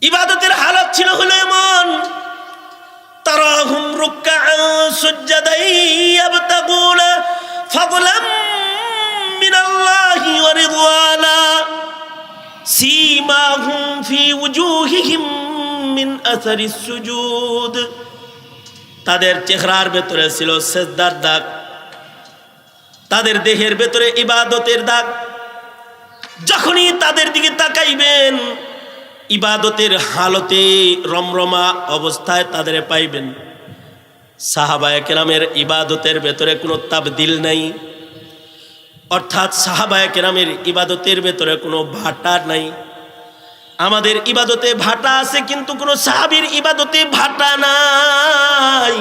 ইবাদতের হালত ছিল হলো এমন, তারাহুম রুকআন সুজদান ইয়াবতাগুনা ফাদলাম মিনাল্লাহি ওয়া রিদওয়ানা সীমাহুম ফি উজুহিহিম মিন আসারিস সুজুদ। তাদের চেহারার ভেতরে ছিল সিজদার দাগ, তাদের দেহের ভেতরে ইবাদতের দাগ। যখনই তাদের দিকে তাকাইবেন ইবাদতের হালতে রমরমা অবস্থায় তাদের পাইবেন। সাহাবায়ে কেরামের ইবাদতের ভেতরে কোনো তাবদিল নাই, অর্থাৎ সাহাবায়ে কেরামের ইবাদতের ভেতরে কোনো ভাটা নাই। আমাদের ইবাদতে ভাটা আছে, কিন্তু কোনো সাহাবীর ইবাদতে ভাটা নাই।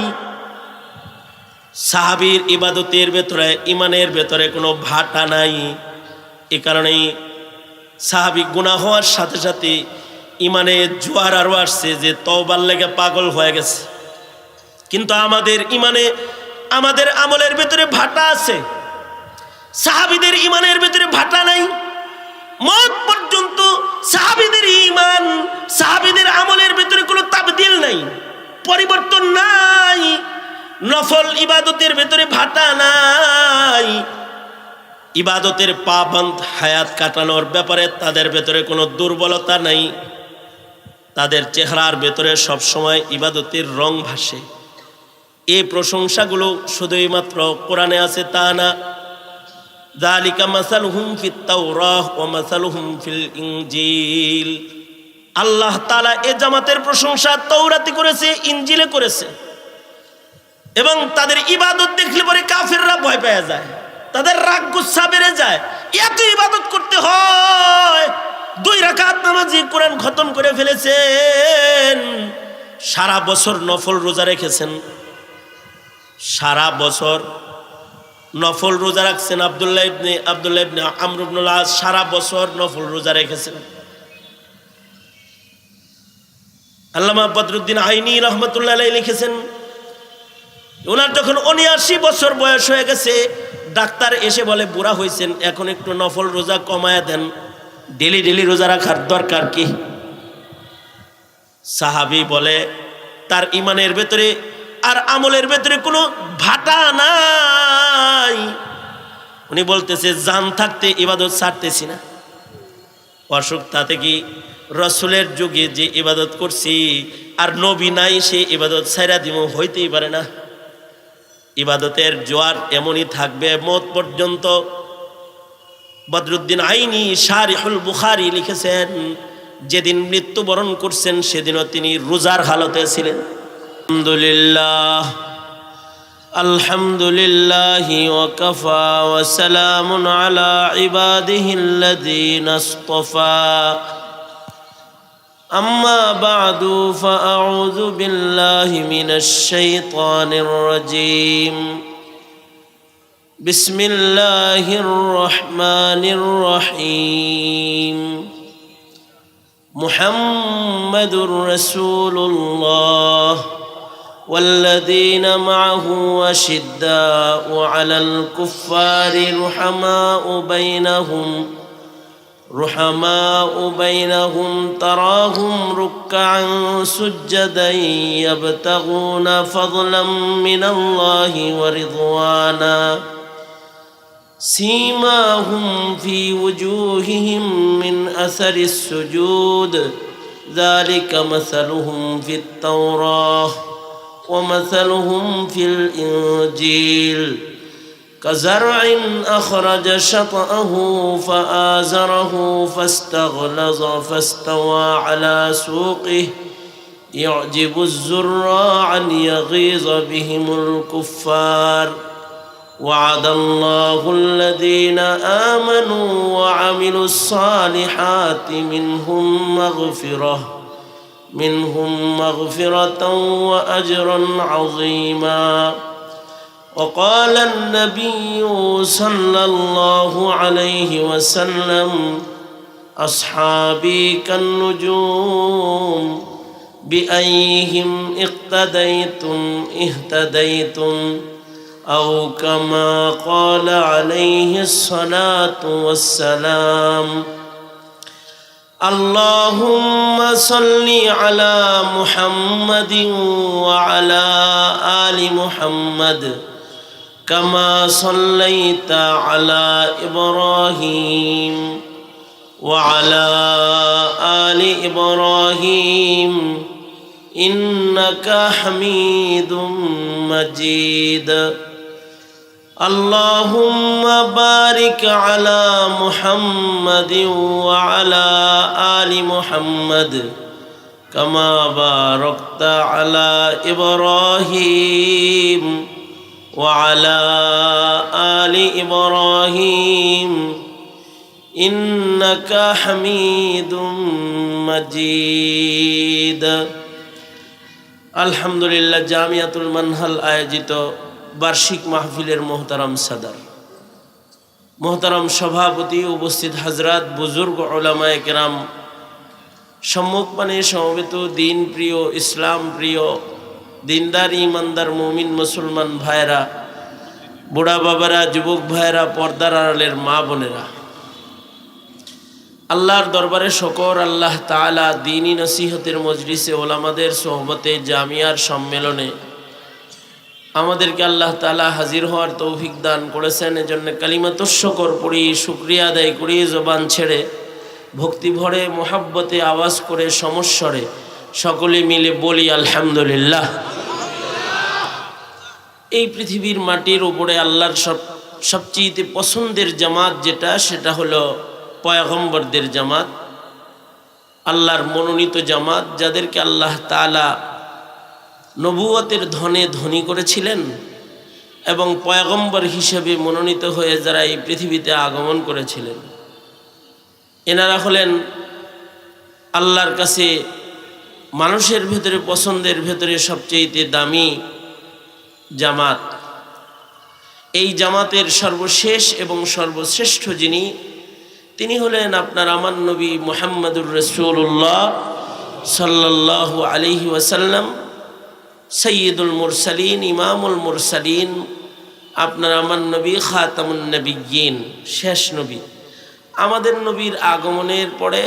সাহাবীর ইবাদতের ভেতরে, ইমানের ভেতরে কোনো ভাটা নাই। এ কারণেই সাহাবী গুনাহ হওয়ার সাথে সাথে ইমানে জোয়ার আরো আসছে, যে তওবার লেগে পাগল হয়ে গেছে। কিন্তু আমাদের ইমানে, আমাদের আমলের ভেতরে ভাটা আছে। সাহাবীদের ইমানের ভেতরে ভাটা নাই। মত পর্যন্ত সাহাবীদের ঈমান, সাহাবীদের আমলের ভেতরে কোনো তাবদীল নাই, পরিবর্তন নাই। নফল ইবাদতের ভেতরে ভাটা নাই। ইবাদতের পাবন্দ হায়াত কাটানোর ব্যাপারে তাদের ভেতরে কোনো দুর্বলতা নাই। তাদের চেহারার ভেতরে সবসময় ইবাদতের রং ভাসে। এই প্রশংসাগুলো শুধুই মাত্র কোরআনে আছে তা না। যালিকা মাসালুহুম ফিত তাওরাহ ওয়া মাসালুহুম ফিল ইনজিল। আল্লাহ তাআলা এ জামাতের প্রশংসা তাওরাতে করেছে, ইনজিলে করেছে। এবং তাদের ইবাদত দেখলে পরে কাফেররা ভয় পেয়ে যায়, তাদের রাগ গুচ্ছা বেড়ে যায়। এত ইবাদত করতে হয়। 2 রাকাত নামাজি কোরআন খতম করে ফেলেছেন, সারা বছর নফল রোজা রেখেছেন, সারা বছর নফল রোজা রাখছেন। আব্দুল্লাহ ইবনে আমর ইবনুল আস সারা বছর নফল রোজা রেখেছেন। আল্লামা বদরুদ্দিন আইনি রহমতুল্লাহ আলাইহি লিখেছেন, ওনার যখন 79 বছর বয়স হয়ে গেছে, ডাক্তার এসে বলে বুড়া হয়েছেন, এখন একটু নফল রোজা কমায়া দেন, ডেলি ডেলি রোজা রাখার দরকার কি? সাহাবী বলে তার ইমানের ভেতরে আর আমলের ভেতরে কোনো ভাটা নাই। উনি বলতেছে জান থাকতে ইবাদত ছাড়তেছি না। অসুখ তাতে কি রসুলের যুগে যে ইবাদত করছি আর নবী নাই সে ইবাদত ছাইরা দিব, হইতেই পারে না। ইবাদতের জোয়ার এমনই থাকবে মত পর্যন্ত। বদরুদ্দিন আইনি শারিহুল বুখারী লিখেছেন, যেদিন মৃত্যুবরণ করছেন সেদিনও তিনি রোজার হালতে ছিলেন। আলহামদুলিল্লাহ আলহামদুলিল্লাহি ওয়া কাফা ওয়া সালামুন আলা ইবাদিহিল্লাযীনা ইসতাফা। أما بعد فأعوذ بالله من الشيطان الرجيم. بسم الله الرحمن الرحيم. محمد رسول الله والذين معه أشداء على الكفار رحماء بينهم تراهم ركعا سجدا يبتغون فضلا من الله ورضوانا سيماهم في وجوههم من أثر السجود ذلك مثلهم في التوراة ومثلهم في الإنجيل كزرع أخرج شطأه فآزره فاستغلظ فاستوى على سوقه يعجب الزراع ليغيظ بهم الكفار وعد الله الذين آمنوا وعملوا الصالحات منهم مغفرة وأجرا عظيما. وقال النبي صلى الله عليه وسلم أصحابي كالنجوم بأيهم اقتديتم اهتديتم أو كما قال عليه الصلاة والسلام. اللهم صل على محمد وعلى آل محمد كما صليت على إبراهيم وعلى آل إبراهيم إنك حميد مجيد اللهم بارك على محمد وعلى آل محمد كما باركت على إبراهيم وعلى آل إبراهيم إنك حميد مجيد الحمد لله জামিয়াতুল মানহাল আয়োজিত বার্ষিক মাহফিলের মোহতারাম সাদার, মোহতারাম সভাপতি, উপস্থিত হাজরাত, বুজুর্গ উলামায়ে কেরাম, সম্মুখপানে সমবেত দিন প্রিয়, ইসলাম প্রিয়, দিনদার ইমানদার মুমিন মুসলমান ভাইরা, বুড়া বাবারা, যুবক ভাইরা, পর্দার আড়ালের মা বোনেরা, আল্লাহর দরবারে শকর। আল্লাহ তাআলা দ্বীনি নসিহতের মজলিসে, ওলামাদের সোহবতে, জামিয়ার সম্মেলনে আমাদেরকে আল্লাহ তাআলা হাজির হওয়ার তৌফিক দান করেছেন। এজন্য কালিমাতুশ শুকর পড়ি, শুকরিয়া আদায় করি, জবান ছেড়ে ভক্তি ভরে মোহাব্বতে আওয়াজ করে সমস্বরে সকলে মিলে বলি আলহামদুলিল্লাহ। এই পৃথিবীর মাটির উপরে আল্লাহর সবচেয়ে পছন্দের জামাত যেটা, সেটা হলো পয়গম্বরদের জামাত, আল্লাহর মনোনীত জামাত, যাদেরকে আল্লাহ তাআলা নবুয়তের ধনে ধনী করেছিলেন এবং পয়গম্বর হিসেবে মনোনীত হয়ে যারা এই পৃথিবীতে আগমন করেছিলেন। এনারা হলেন আল্লাহর কাছে মানুষের ভেতরে পছন্দের ভেতরে সবচেয়ে দামি জামাত। এই জামাতের সর্বশেষ এবং সর্বশ্রেষ্ঠ যিনি, তিনি হলেন আপনার আমার নবী মুহাম্মদুর রাসূলুল্লাহ সাল্লাল্লাহু আলাইহি ওয়াসাল্লাম, সৈয়দুল মুরসালিন, ইমামুল মুরসালিন, আপনার আমার নবী খাতামুন নবিয়্যিন, শেষ নবী। আমাদের নবীর আগমনের পরে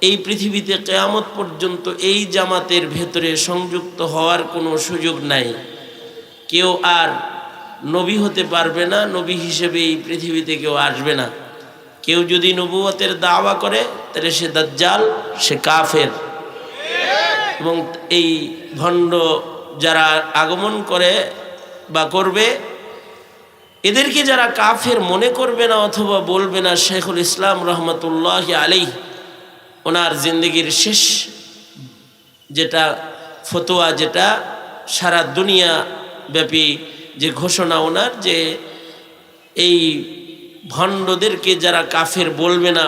এই পৃথিবীতে কিয়ামত পর্যন্ত এই জামাতের ভেতরে সংযুক্ত হওয়ার কোনো সুযোগ নাই। কেউ আর নবী হতে পারবে না, নবী হিসেবে এই পৃথিবীতে কেউ আসবে না। কেউ যদি নবুয়তের দাওয়া করে তাহলে সে দাজ্জাল, সে কাফের। এবং এই ভণ্ড যারা আগমন করে বা করবে, এদেরকে যারা কাফের মনে করবে না অথবা বলবে না, শেখুল ইসলাম রহমতুল্লাহ আলাইহি ওনার জিন্দগির শেষ যেটা ফতোয়া, যেটা সারা দুনিয়া ব্যাপী যে ঘোষণা ওনার, যে এই ভণ্ডদেরকে যারা কাফের বলবে না,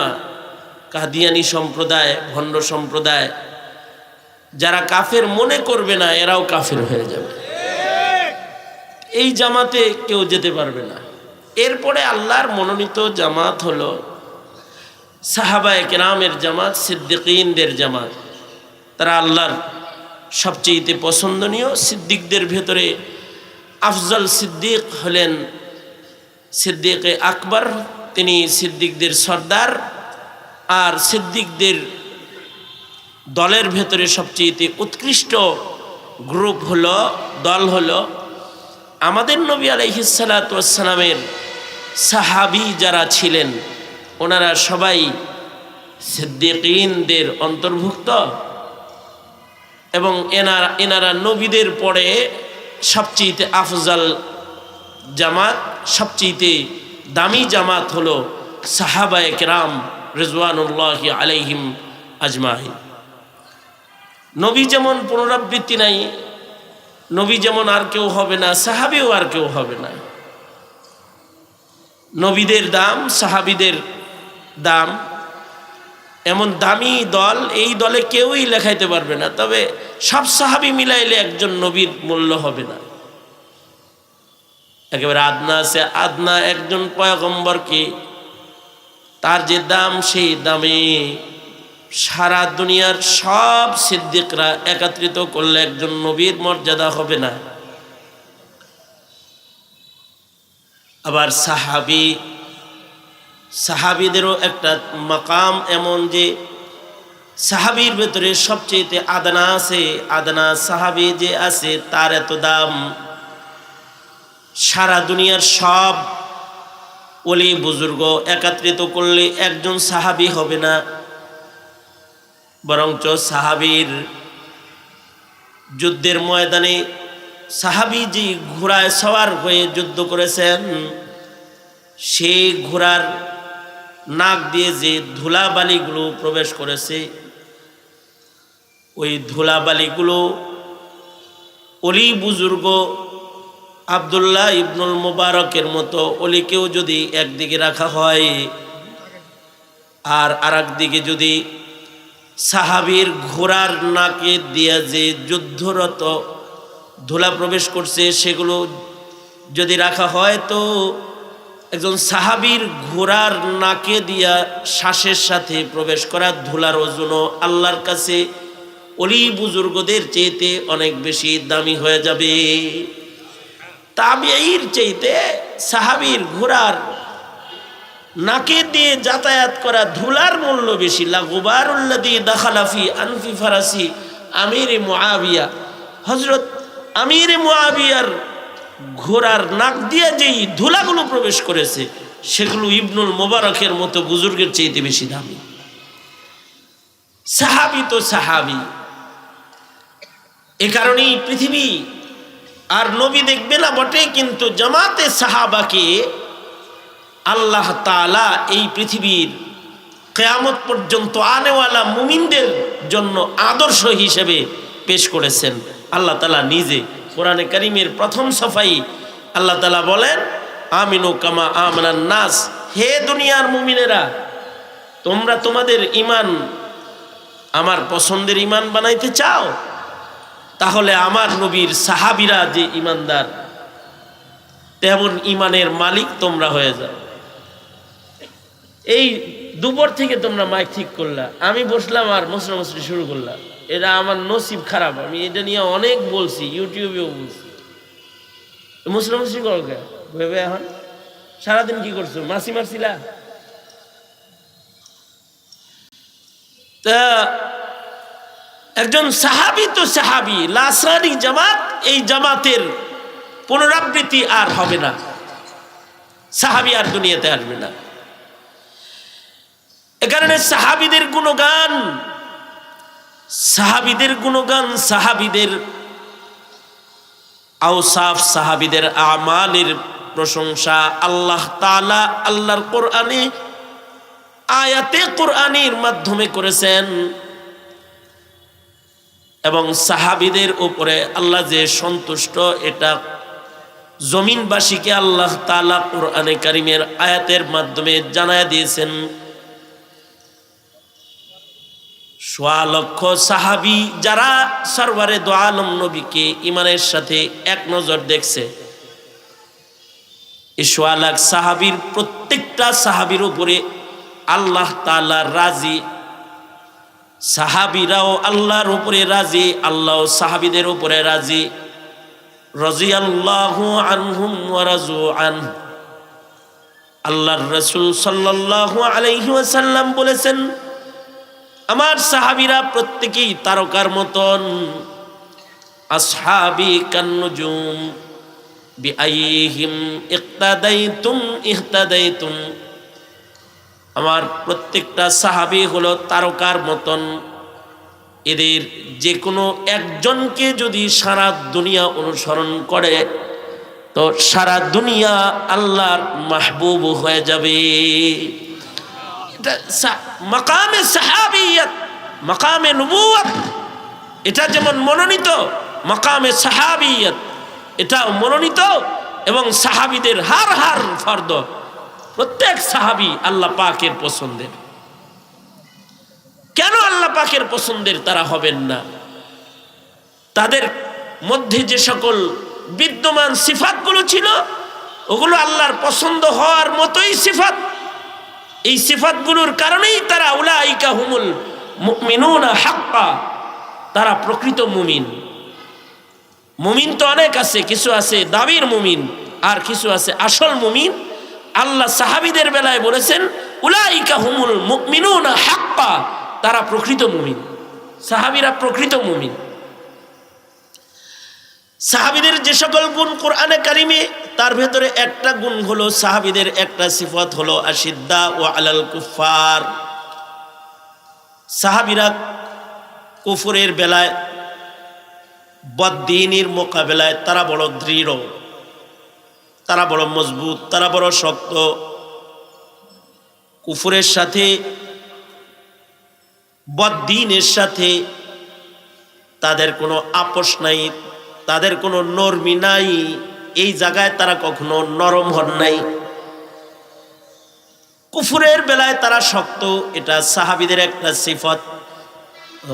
কাদিয়ানি সম্প্রদায়, ভণ্ড সম্প্রদায়, যারা কাফের মনে করবে না, এরাও কাফের হয়ে যাবে। এই জামাতে কেউ যেতে পারবে না। এরপরে আল্লাহর মনোনীত জামাত হলো সাহাবায়ে কেরামের জামাত, সিদ্দিকীনদের জামাত। তারা আল্লাহর সবচেয়ে পছন্দনীয় সিদ্দিকদের ভেতরে আফজল সিদ্দিক হলেন সিদ্দিকে আকবর, তিনি সিদ্দিকদের সর্দার। আর সিদ্দিকদের দলের ভেতরে সবচেয়ে উৎকৃষ্ট গ্রুপ হলো, দল হলো আমাদের নবী আলাইহিস সালাতু ওয়াস সালামের সাহাবী যারা ছিলেন, ওনারা সবাই সিদ্দিকীনদের অন্তর্ভুক্ত। এবং এনারা নবীদের পরে সবচেয়ে আফজল জামাত, সবচেয়ে দামি জামাত হলো সাহাবায়ে কেরাম রিজওয়ানুল্লাহি আলাইহিম আজমাইন। নবী যেমন পুনরাবৃত্তি নাই, নবী যেমন আর কেউ হবে না, সাহাবীও আর কেউ হবে না। নবীদের দাম, সাহাবীদের দাম, এমন দামি দল, এই দলে কেউই লেখাইতে পারবে না। তবে সব সাহাবী মিলাইলে একজন নবীর মূল্য হবে না। একেবারে আদনা সে আদনা একজন পয়গম্বরকে তার যে দাম, সেই দামে সারা দুনিয়ার সব সিদ্দিকরা একত্রিত করলে একজন নবীর মর্যাদা হবে না। আবার সাহাবীদেরও একটা মাকাম এমন যে সাহাবীর ভেতরে সবচেয়ে আদনা আছে, আদনা সাহাবী যে আছে তার এত দাম, সারা দুনিয়ার সব ওলি বুজুর্গ একত্রিত করলে একজন সাহাবী হবে না, বরঞ্চ সাহাবীর যুদ্ধের ময়দানে সাহাবী যে ঘোড়ায় সওয়ার হয়ে যুদ্ধ করেছেন, সেই ঘোড়ার নাক দিয়ে যে ধুলাবালিগুলো প্রবেশ করেছে, ওই ধুলাবালিগুলো অলি বুজুর্গ আব্দুল্লাহ ইবনুল মুবারকের মতো অলিকেও যদি একদিকে রাখা হয় আর আরেক দিকে যদি সাহাবীর ঘোড়ার নাকে দিয়ে যে যুদ্ধরত ধুলা প্রবেশ করছে সেগুলো যদি রাখা হয়, তো একজন সাহাবীর ঘোড়ার নাকে দিয়া শ্বাসের সাথে প্রবেশ করা ধুলার ওজনও আল্লাহর কাছে অলি বুজুর্গদের চাইতে অনেক বেশি দামি হয়ে যাবে। তাবিঈর চাইতে সাহাবীর ঘোড়ার নাকে দিয়ে যাতায়াত করা ধুলার মূল্য বেশি। লা গুবারুল্লাযী দাখালা ফি আনফি ফারাসি আমিরে মুআবিয়া, হযরত আমিরে মুআবিয়ার ঘোড়ার নাক দিয়ে যেই ধুলাগুলো প্রবেশ করেছে সেগুলো ইবনুল মুবারকের মতো বুজুর্গের চাইতে বেশি দামি। সাহাবী তো সাহাবী, এ কারণেই পৃথিবী আর নবী দেখবে না বটে, কিন্তু জামাতে সাহাবাকে আল্লাহ তাআলা এই পৃথিবীর কিয়ামত পর্যন্ত আনেওয়ালা মুমিনদের জন্য আদর্শ হিসেবে পেশ করেছেন। আল্লাহ তাআলা নিজে কোরআনে কারীমের প্রথম সফাই আল্লাহ তাআলা বলেন, আমিনু কামা আমানান নাস, হে দুনিয়ার মুমিনেরা, তোমরা তোমাদের ঈমান আমার পছন্দের ঈমান বানাইতে চাও, তাহলে আমার নবীর সাহাবীরা যে ঈমানদার তেমন ঈমানের মালিক তোমরা হয়ে যাও। এই দুপুর থেকে তোমরা মাইক ঠিক করলা, আমি বসলাম আর মশরামশরি শুরু করলাম, এটা আমার নসিব খারাপ। আমি এটা নিয়ে অনেক বলছি, ইউটিউবেও বলছি। মশরামশরি করো কে ভেবে? এখন সারাদিন কি করছো? মাসি মারছিলা? তা একজন সাহাবী তো সাহাবী, লাসানি জামাত, এই জামাতের পুনরাবৃত্তি আর হবে না, সাহাবী আর দুনিয়াতে আসবে না। এ কারণে সাহাবীদের গুণগান, সাহাবীদের গুণগান, সাহাবীদের আওসাফ, সাহাবীদের আমালের প্রশংসা আল্লাহ তাআলা আল্লাহর কোরআনে আয়াতে কোরআনের মাধ্যমে করেছেন। এবং সাহাবীদের উপরে আল্লাহ যে সন্তুষ্ট, এটা জমিনবাসীকে আল্লাহ তাআলা কোরআনে কারীমের আয়াতের মাধ্যমে জানায় দিয়েছেন। ১০০ লক্ষ সাহাবী যারা সরওয়ারে দো আলম নবীকে ঈমানের সাথে এক নজর দেখছে, এই ১০০ লাখ সাহাবীর প্রত্যেকটা সাহাবীর উপরে আল্লাহ তাআলা রাজি, সাহাবীরাও আল্লাহর উপরে রাজি, আল্লাহ সাহাবীদের উপরে রাজি। রাদিয়াল্লাহু আনহুম ওয়া রাযু আনহু। আল্লাহর রাসূল সাল্লাল্লাহু আলাইহি ওয়াসাল্লাম বলেছেন, আমার সাহাবীরা প্রত্যেকেই তারকার মতন। আসহাবি কান্নুজুম বিআইহিম ইক্তাদাইতুম ইহতাদাইতুম। আমার প্রত্যেকটা সাহাবী হলো তারকার মতন, এদের যে কোনো একজনকে যদি সারা দুনিয়া অনুসরণ করে তো সারা দুনিয়া আল্লাহর মাহবুব হয়ে যাবে। মাকামে সাহাবিয়ত, মাকামে নবুয়ত, এটা যেমন মনোনীত, মাকামে সাহাবিয়ত এটাও মনোনীত। এবং সাহাবীদের হার হার ফরদ, প্রত্যেক সাহাবী আল্লাহ পাকের পছন্দের। কেন আল্লাহ পাকের পছন্দের তারা হবেন না? তাদের মধ্যে যে সকল বিদ্যমান সিফাতগুলো ছিল ওগুলো আল্লাহর পছন্দ হওয়ার মতোই সিফাত। এই সিফাতগুলোর কারণেই তারা উলাইকা হুমুল মুমিনুনা হাক্কা, তারা প্রকৃত মুমিন। মুমিন তো অনেক আছে, কিছু আছে দাবির মুমিন আর কিছু আছে আসল মুমিন। আল্লাহ সাহাবীদের বেলায় বলেছেন উলাইকা হুমুল মুমিনুনা হাক্কা, তারা প্রকৃত মুমিন, সাহাবীরা প্রকৃত মুমিন। সাহাবীদের যে সকল গুণ কোরআনে কারিমে, তার ভেতরে একটা গুণ হলো, সাহাবীদের একটা সিফত হলো আশিদ্দা ও আলাল কুফার। সাহাবীরা কুফরের বেলায়, বদ্দিনের মোকাবেলায় তারা বড় দৃঢ়, তারা বড় মজবুত, তারা বড় শক্ত। কুফরের সাথে, বদ্দিনের সাথে তাদের কোনো আপোষ নাই, তাদের কোনো নরমি নাই। এই জায়গায় তারা কখনো নরম হন নাই। কুফরের বেলায় তারা শক্ত, এটা সাহাবীদের একটা সিফত।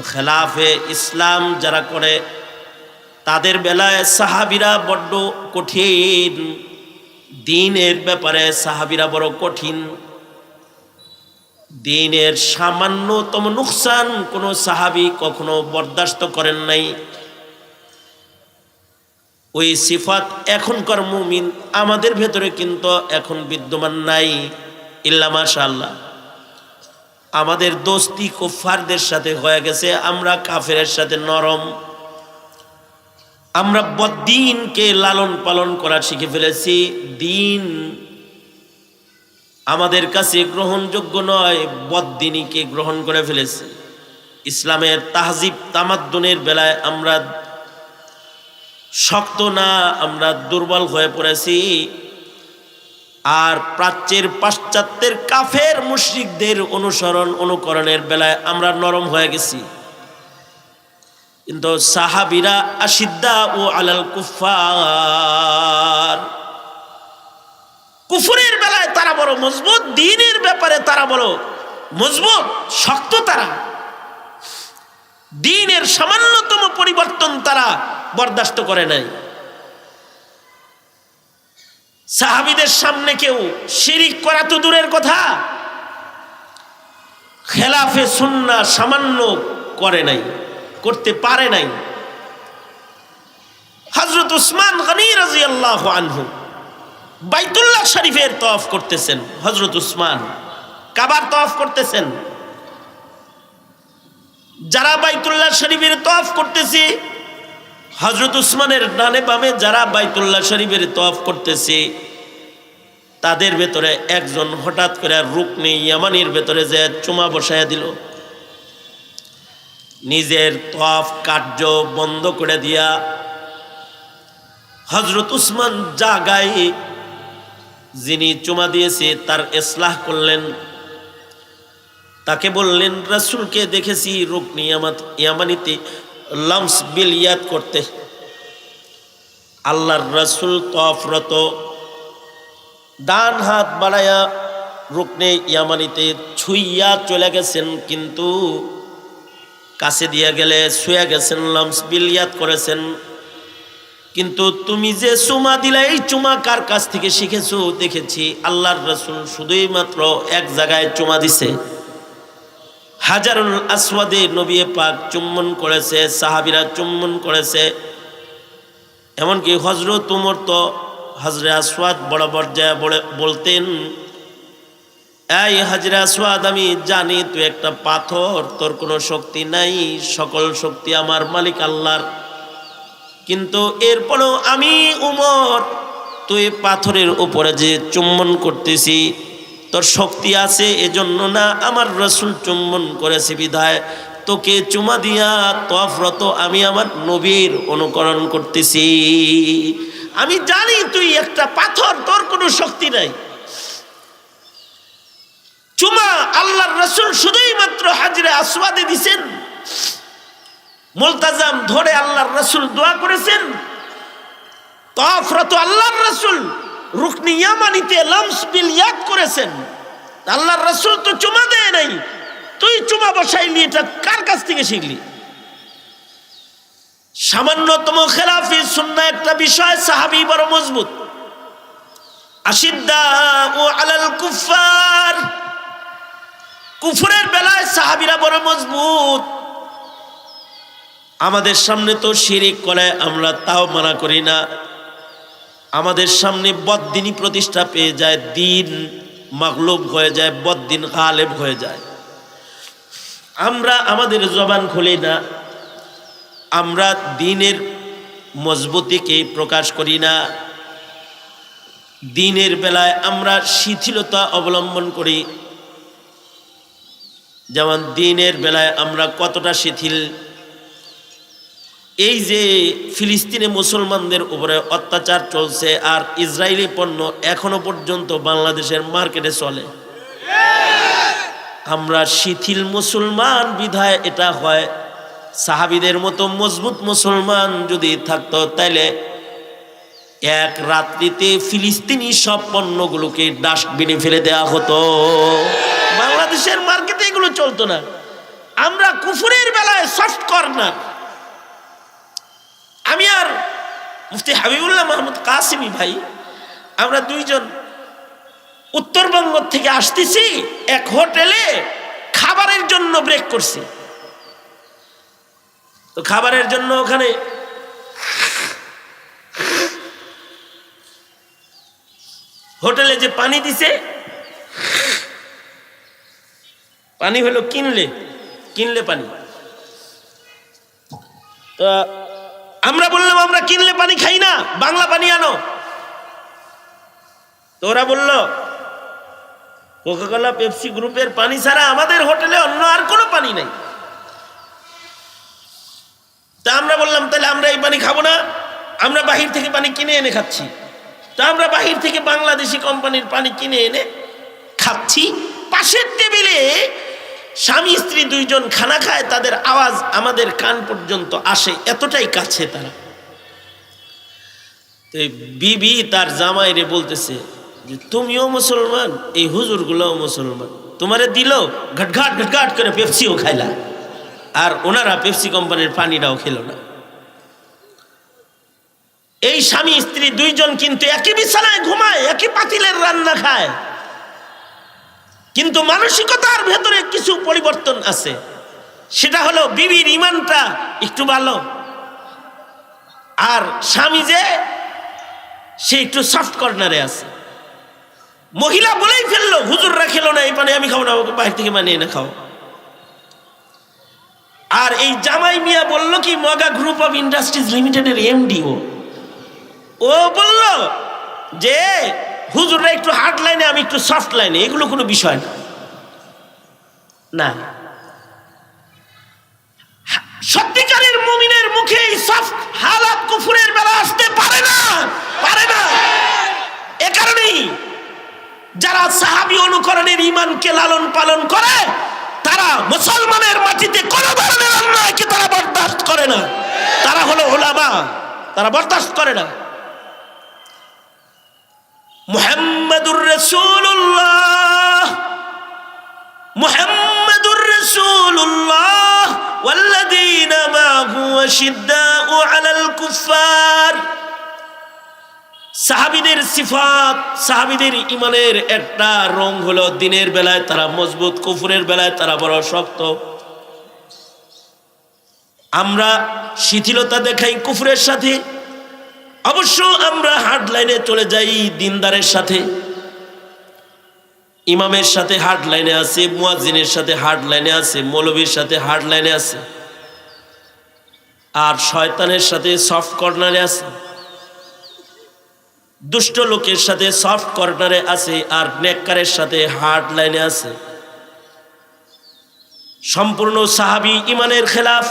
খেলাফে ইসলাম যারা করে, তাদের বেলায় সাহাবীরা বড্ড কঠিন। দ্বীনের ব্যাপারে সাহাবীরা বড় কঠিন। দ্বীনের সামান্যতম নুকসান কোনো সাহাবী কখনো বরদাস্ত করেন নাই। ওই সিফাত এখনকার মুমিন আমাদের ভেতরে কিন্তু এখন বিদ্যমান নাই, ইল্লা মাশাআল্লাহ। আমাদের দোস্তি কুফারদের সাথে হয়ে গেছে, আমরা কাফেরের সাথে নরম, আমরা বদ্দিনকে লালন পালন করা শিখে ফেলেছি। দিন আমাদের কাছে গ্রহণযোগ্য নয়, বদ্দিনীকে গ্রহণ করে ফেলেছি। ইসলামের তাহজিব তামাদ্দুনের বেলায় আমরা শক্ত না, আমরা দুর্বল হয়ে পড়েছি। আর প্রাচ্যের পাশ্চাত্যের কাফের মুশরিকদের অনুকরণের বেলায় আমরা নরম হয়ে গেছি। কিন্তু সাহাবীরা আশিদ্দা ও আলাল কুফার, কুফরের বেলায় তারা বড় মজবুত, দ্বীনের ব্যাপারে তারা বড় মজবুত, শক্ত। তারা দ্বীনের সামান্যতম পরিবর্তন তারা বরদাস্ত করে নাই। সাহাবীদের সামনে কেউ শিরিক করা তো দূরের কথা, খেলাফে সুন্নাহ সামান্য করে নাই, করতে পারে নাই। হযরত উসমান গনি রাদিয়াল্লাহু আনহু বাইতুল্লাহ শরীফের তওয়াফ করতেছেন, হযরত উসমান কাবার তওয়াফ করতেছেন। যারা বাইতুল্লাহ শরীফের তওয়াফ করতেছে, হযরত উসমানের ডানে বামে যারা বাইতুল্লাহ শরীফের তওয়াফ করতেছে, তাদের ভেতরে একজন হঠাৎ করে রুকনে ইয়ামানির ভেতরে যে চুমা বসায়া দিল। নিজের তওয়াফ কার্য বন্ধ করে দিয়া হযরত উসমান জাগায় যিনি চুমা দিয়েছে তার ইসলাহ করলেন। তাকে বললেন, রাসূলকে দেখেছি রুকনে ইয়ামানিতে লামস বিল ইয়াদ করতে। আল্লাহর রাসূল তওয়াফরত ডান হাত বাড়ায়া রুকনে ইয়ামানিতে ছুঁইয়া চলে গেছেন, কিন্তু কাছে দিয়ে গেলে ছুঁয়া গেছেন, লামস বিল ইয়াদ করেছেন। কিন্তু তুমি যে চুমা দিলে, এই চুমা কার কাছ থেকে শিখেছো? দেখেছি আল্লাহর রাসূল শুধুই মাত্র এক জায়গায় চুমা দিছে, হাজারুল আসওয়াদে নবী পাক চুম্বন করেছে, সাহাবীরা চুম্বন করেছে। এমনকি হযরত ওমর তো হাজরে আসওয়াদ বরাবর যায় বলতেন, এই হাজরে আসওয়াদ, আমি জানি তুই একটা পাথর, তোর কোনো শক্তি নাই, সকল শক্তি আমার মালিক আল্লাহর। কিন্তু এরপরেও আমি ওমর, তুই পাথরের উপরে যে চুম্বন করতেছি, তোর শক্তি আছে এজন্য না, আমার রাসূল চুম্বন করেছে বিধায় তোকে চুমা দিয়া তওয়াফরত আমি আমার নবীর অনুকরণ করতেছি। আমি জানি তুই একটা পাথর, তোর কোনো শক্তি নাই। চুমা আল্লাহর রাসূল শুধুই মাত্র হাজরে আসওয়াদে দিছেন, মুলতাজাম ধরে আল্লাহর রাসূল দোয়া করেছেন। তওয়াফরত আল্লাহর রাসূল রুকনি ইয়ামানিতে লামস বিল ইয়াদ করেছেন। আল্লাহর রাসূল তো চুমা দেয় নাই, তুই চুমা বসাইলি, এটা কার কাছ থেকে শিখলি? সামান্যতম খেলাফি সুন্নাহ একটা বিষয়, সাহাবী বড় মজবুত। আশিদ্দাউ আলাল কুফার, কুফরের বেলায় সাহাবীরা বড় মজবুত। আমাদের সামনে তো শিরিক করে, আমরা তাও মানা করি না। আমাদের সামনে বদ্দিনী প্রতিষ্ঠা পেয়ে যায়, দিন মাগলুব হয়ে যায়, বদ্দিন গালেব হয়ে যায়। আমরা আমাদের জবান খুলি না, আমরা দ্বীনের মজবুতিকে প্রকাশ করি না, দ্বীনের বেলায় আমরা শিথিলতা অবলম্বন করি। যেমন দ্বীনের বেলায় আমরা কতটা শিথিল, এই যে ফিলিস্তিনে মুসলমানদের উপরে অত্যাচার চলছে আর ইসরায়েলি পণ্য এখনো পর্যন্ত বাংলাদেশের মার্কেটে চলে, আমরা শিথিল মুসলমান বিধায় এটা হয়। সাহাবীদের মতো মজবুত মুসলমান যদি থাকতো তাইলে এক রাত্রিতে ফিলিস্তিনি সব পণ্যগুলোকে ডাস্টবিনে ফেলে দেওয়া হতো, বাংলাদেশের মার্কেটে এগুলো চলতো না। আমরা কুফরের বেলায় সফট কর্নার। আমি আর মুফতি হাবিবুল্লাহ মাহমুদ কাসিমি ভাই, আমরা দুইজন উত্তরবঙ্গ থেকে আসতেছি, এক হোটেলে খাবারের জন্য ব্রেক করছি। তো খাবারের জন্য ওখানে হোটেলে যে পানি দিছে, পানি হলো কিনলে পানি। তো আমরা বললাম আমরা কিনলে পানি খাই না, বাংলা পানি আনো। তো ওরা বলল কোকাকোলা পেপসি গ্রুপের পানি ছাড়া আমাদের হোটেলে অন্য আর কোনো পানি নাই। তা আমরা বললাম তাহলে আমরা এই পানি খাবো না, আমরা বাহির থেকে পানি কিনে এনে খাচ্ছি। তা আমরা বাহির থেকে বাংলাদেশি কোম্পানির পানি কিনে এনে খাচ্ছি। পাশের টেবিলে স্বামী স্ত্রী দুইজন খানা খায়, তাদের আওয়াজ আমাদের কান পর্যন্ত আসে, এতটাই কাছে তারা। তো বিবি তার জামাইরে বলতেছে যে তুমিও মুসলমান, এই হুজুরগুলোও মুসলমান, তোমারে দিল ঘটঘাট ঘটঘাট করে পেপসিও খাইলা, আর ওনারা পেপসি কোম্পানির পানিটাও খেলো না। এই স্বামী স্ত্রী দুইজন কিন্তু একই বিছানায় ঘুমায়, একই পাতিলের রান্না খায়, কিন্তু মানসিকতার ভেতরে কিছু পরিবর্তন আছে। সেটা হলো বিবির ইমানটা একটু ভালো, আর স্বামী যে সে একটু সফট কর্নারে আছে। মহিলা বলেই ফেললো হুজুররা খেলো না এই পানি, আমি খাবো না, বাইরে থেকে বানিয়ে এনে খাও। আর এই জামাই মিয়া বলল কি, মগা গ্রুপ অফ ইন্ডাস্ট্রিজ লিমিটেডের এমডি, ও বলল যে হুজুররা একটু হার্ড লাইনে, আমি একটু সফট লাইনে, এগুলো কোনো বিষয় না। সত্যিকারের মুমিনের মুখে এই সফট হালাত কুফরের বেলা আসতে পারে না। এ কারণেই যারা সাহাবী অনুকরণের ঈমানকে লালন পালন করে, তারা মুসলমানের মাটিতে কোন ধরনের অন্যায়কে তারা বরদাস্ত করে না। তারা হলো উলামা, তারা বরদাস্ত করে না। মুহাম্মাদুর রাসূলুল্লাহ, মুহাম্মাদুর রাসূলুল্লাহ ওয়াল্লাযীনা মা'হু আশিদ্দাউ আলাল কুফফার। সাহাবীদের সিফাত, সাহাবীদের ঈমানের একটা রং হলো দিনের বেলায় তারা মজবুত, কুফরের বেলায় তারা বড় শক্ত। আমরা শিথিলতা দেখাই কুফরের সাথে, অবশ্য আমরা হার্ড লাইনে চলে যাই দিনদারের সাথে, ইমামের সাথে হার্ড লাইনে আছে, মুয়াজ্জিনের সাথে হার্ড লাইনে আছে, মৌলবীর সাথে হার্ড লাইনে আছে, আর শয়তানের সাথে সফট কর্নারে আছে, দুষ্ট লোকের সাথে সফট কর্নারে আছে, আর নেককারের সাথে হার্ড লাইনে আছে। সম্পূর্ণ সাহাবী ঈমানের খেলাফ।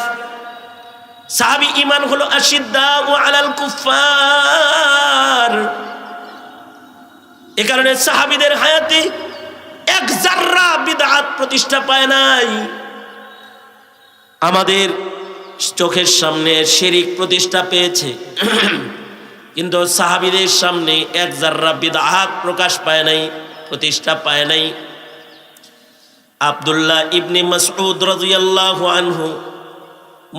সাহাবী ঈমান হলো আশিদ্দাউ আলাল কুফফার। এ কারণে সাহাবীদের হায়াতে এক জাররা বিদআত প্রতিষ্ঠা পায় নাই। আমাদের চোখের সামনে শিরক প্রতিষ্ঠা পেয়েছে, কিন্তু সাহাবীদের সামনে এক জাররা বিদআত প্রকাশ পায় নাই, প্রতিষ্ঠা পায় নাই। আব্দুল্লাহ ইবনে মাসউদ রাদিয়াল্লাহু আনহু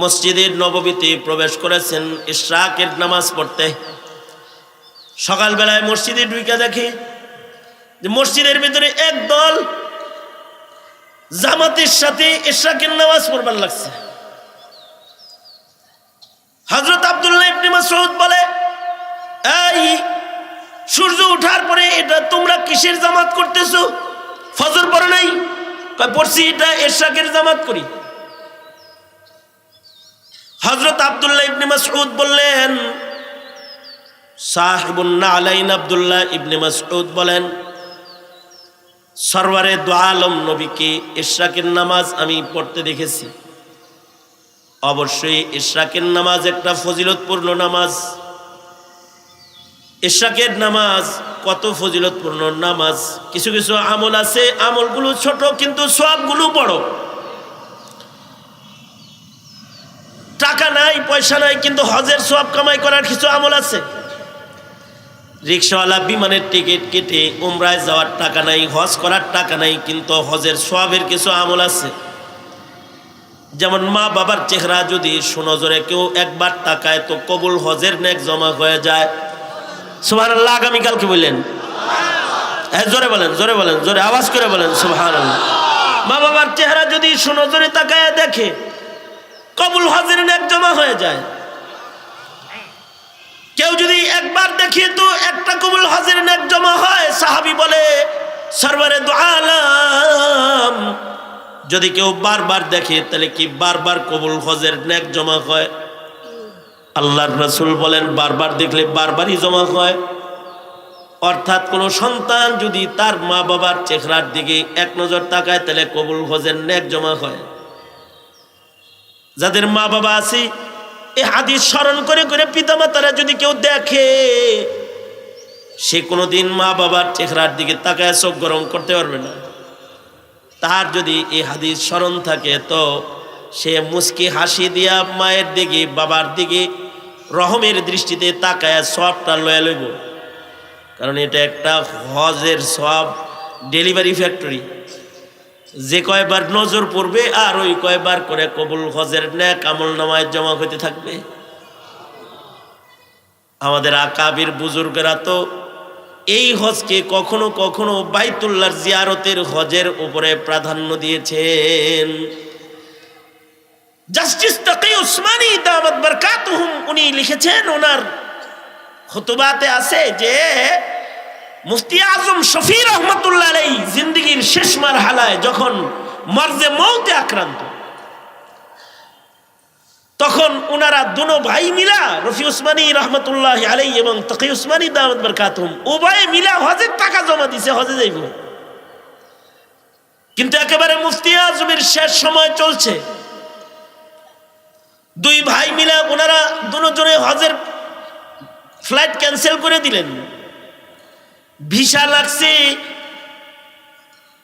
মসজিদে নববীতে প্রবেশ করেছেন ইশরাকের নামাজ পড়তে। সকালবেলায় মসজিদে ঢুকে দেখে যে মসজিদের ভিতরে একদল জামাতের সাথে ইশরাকের নামাজ পড়বার লাগছে। হযরত আব্দুল্লাহ ইবনে মাসউদ বলে, এই সূর্য ওঠার পরে এটা তোমরা কিসের জামাত করতেছো? ফজর পড়ো নাই? কয় পড়ছি, এটা ইশরাকের জামাত করি। হযরত আব্দুল্লাহ ইবনে মাসউদ বললেন, সাহিবুন নালাইন আব্দুল্লাহ ইবনে মাসউদ বলেন, সরওয়ারে দু আলম নবীকে ইশরাকের নামাজ আমি পড়তে দেখেছি। অবশ্যই ইশরাকের নামাজ একটা ফজিলতপূর্ণ নামাজ। ইশরাকের নামাজ কত ফজিলতপূর্ণ নামাজ। কিছু কিছু আমল আছে, আমলগুলো ছোট কিন্তু সওয়াবগুলো বড়। টাকা নাই, পয়সা নাই, কিন্তু হজের সওয়াব কামাই করার কিছু আমল আছে। রিকশাওয়ালা বিমানের টিকিট কেটে উমরায় যাওয়ার টাকা নাই, হজ করার টাকা নাই, কিন্তু হজের সওয়াবের কিছু আমল আছে। যেমন মা বাবার চেহারা যদি সুনজরে কেউ একবার তাকায় তো কবুল হজের নেক জমা হয়ে যায়। সুবহানাল্লাহ। আগামীকালকে বললেন, জোরে বলেন, জোরে বলেন, জোরে আওয়াজ করে বলেন সুবহানাল্লাহ। মা বাবার চেহারা যদি সুনজরে তাকায় দেখে কবুল হজের নেক জমা হয়ে যায়। কেউ যদি একবার দেখে তো একটা কবুল হজের নেক জমা হয়। সাহাবী বলে, সরওয়ারে দু আলম যদি কেউ বারবার দেখে তাহলে কি বারবার কবুল হজের নেক জমা হয়? আল্লাহর রাসূল বলেন, বারবার দেখলে বারবারই জমা হয়। অর্থাৎ কোনো সন্তান যদি তার মা বাবার চেহারার দিকে এক নজর তাকায় তাহলে কবুল হজের নেক জমা হয়। যাদের মা বাবা আছে এই হাদিস স্মরণ করে করে পিতামাতারা যদি কেউ দেখে, সে কোনোদিন মা বাবার চেহারার দিকে তাকায় চোখ গরম করতে পারবে না। তার যদি এই হাদিস স্মরণ থাকে তো সে মুস্কি হাসি দিয়া মায়ের দিকে বাবার দিকে রহমের দৃষ্টিতে তাকায় সওয়াবটা লয়ে লইব। কারণ এটা একটা হজের সওয়াব ডেলিভারি ফ্যাক্টরি। যে কয়বার নজর পড়বে আর ওই কয়বার করে কবুল হজের নেক আমল নামায় জমা হতে থাকবে। আমাদের আকাবির বুজুর্গরা তো এই হজকে কখনো কখনো বাইতুল্লাহর জিয়ারতের হজের উপরে প্রাধান্য দিয়েছেন। জাস্টিস তাকি উসমানী দামাত বারকাতুহুম উনি লিখেছেন, ওনার খুতবাতে আছে যে মুফতি আজম শফি রহমাতুল্লাহ আলাইহি জিন্দেগীর শেষ মারহালায় যখন মরজে মৌতে আক্রান্ত, তখন ওনারা দুনো ভাই মিলা রফি উসমানী রহমতুল্লাহ আলাইহি এবং তাকি উসমানী দামাত বারকাতুহুম উভয়ে মিলা হজের টাকা জমা দিছে, হজে যাইব। কিন্তু একেবারে মুফতি আজমের শেষ সময় চলছে, দুই ভাই মিলা ওনারা দুজনে হজের ফ্লাইট ক্যান্সেল করে দিলেন। ভিসা লাগছে,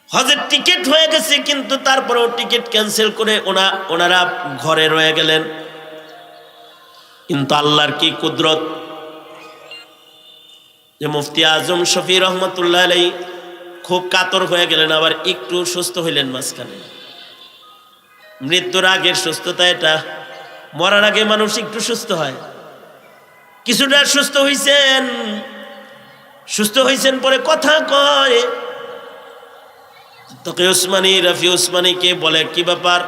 হজের টিকিট হয়ে গেছে, কিন্তু তারপরেও টিকিট ক্যান্সেল করে ওনারা ঘরে রয়ে গেলেন। কিন্তু আল্লাহর কি কুদরত যে মুফতি আজম শফি রহমতুল্লাহ আলাইহি খুব কাতর হয়ে গেলেন, আবার একটু সুস্থ হইলেন মাঝখানে। মৃত্যুর আগের সুস্থতা এটা, মরার আগে মানুষ একটু সুস্থ হয়। কিছুটা সুস্থ হয়েছেন পরে কথা কয়। তোকে উসমানী রফি উসমানীকে বলে, কি ব্যাপার,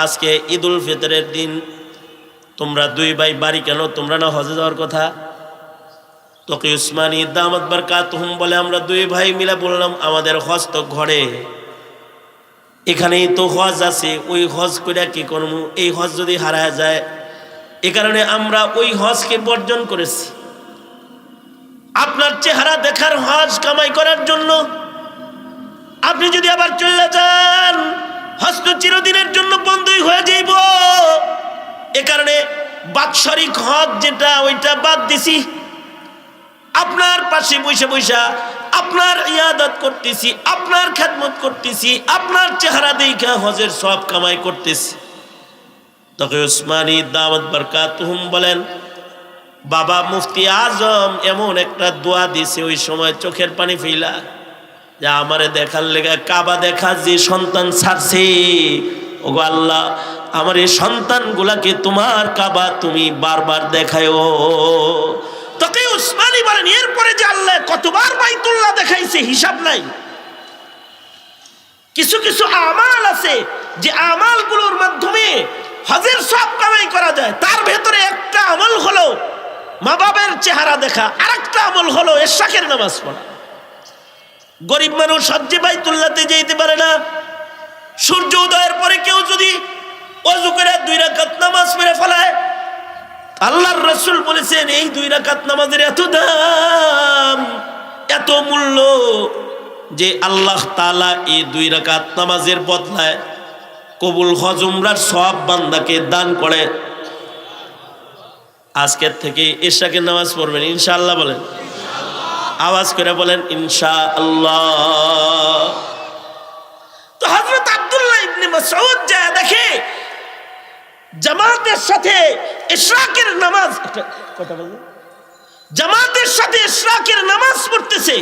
আজকে ঈদুল ফিতরের দিন, তোমরা দুই ভাই বাড়ি কেন, তোমরা না হজে যাওয়ার কথা? তোকে উসমানী দামাত বারকাতুহুম বলে, আমরা দুই ভাই মিলে বললাম আমাদের হজ তো ঘরে, এখানেই তো হজ আছে, ওই হজ করে কি করবো? এই হজ যদি হারায় যায়, এ কারণে আমরা ওই হজকে বর্জন করেছি। আপনার চেহারা দেখার হজ কামাই করার জন্য আপনি যদি আবার চলে যান, হজ তো চিরদিনের জন্য বন্ধই হয়ে যাইব। এ কারণে বাৎসরিক হজ যেটা, ওইটা বাদ দিছি। আপনার পাশে বৈশা বৈশা আপনার ইয়াদত করতেছি, আপনার খেদমত করতেছি, আপনার চেহারা দেখা হজের সব কামাই করতেছি। তখন উসমানী দামাত বারকাতুহুম বলেন, বাবা মুফতি আজম এমন একটা দোয়া দিছে ওই সময় চোখের পানি ফেলা, যে আমারে দেখার লেগে কাবা দেখা যে সন্তান ছাড়ছে, ওগো আল্লাহ আমার এই সন্তানগুলাকে তোমার কাবা তুমি বারবার দেখায়ও। তখন উসমানী বলেন, এরপরে যে আল্লাহ কতবার বাইতুল্লাহ দেখাইছে হিসাব নাই। কিছু কিছু আমাল আছে যে আমালগুলোর মাধ্যমে হজের সব কামাই করা যায়। তার ভেতরে একটা আমল হলো মা বাবার চেহারা দেখা, আরেকটা আমল হলো ইশরাকের নামাজ পড়া। গরিব মানুষ হজ্জে বাইতুল্লাহতে যেতে পারে না। সূর্য উদয়ের পরে কেউ যদি ওযু করে 2 রাকাত নামাজ পড়ে ফেলায় আল্লাহর রাসূল বলেছেন এই 2 রাকাত নামাজের এত দাম, এত মূল্য যে আল্লাহ তাআলা এই 2 রাকাত নামাজের বদলায় কবুল হজ উমরার সওয়াব বান্দাকে দান করে। আজকের থেকে ইশরাকের নামাজ পড়বেন ইনশাআল্লাহ, বলেন আওয়াজ করে বলেন ইনশাআল্লাহ। তো হযরত আব্দুল্লাহ ইবনে মাসউদ যা দেখে জামাতের সাথে ইশরাকের নামাজ, কথা বলেন, জামাতের সাথে ইশরাকের নামাজ পড়তেছে।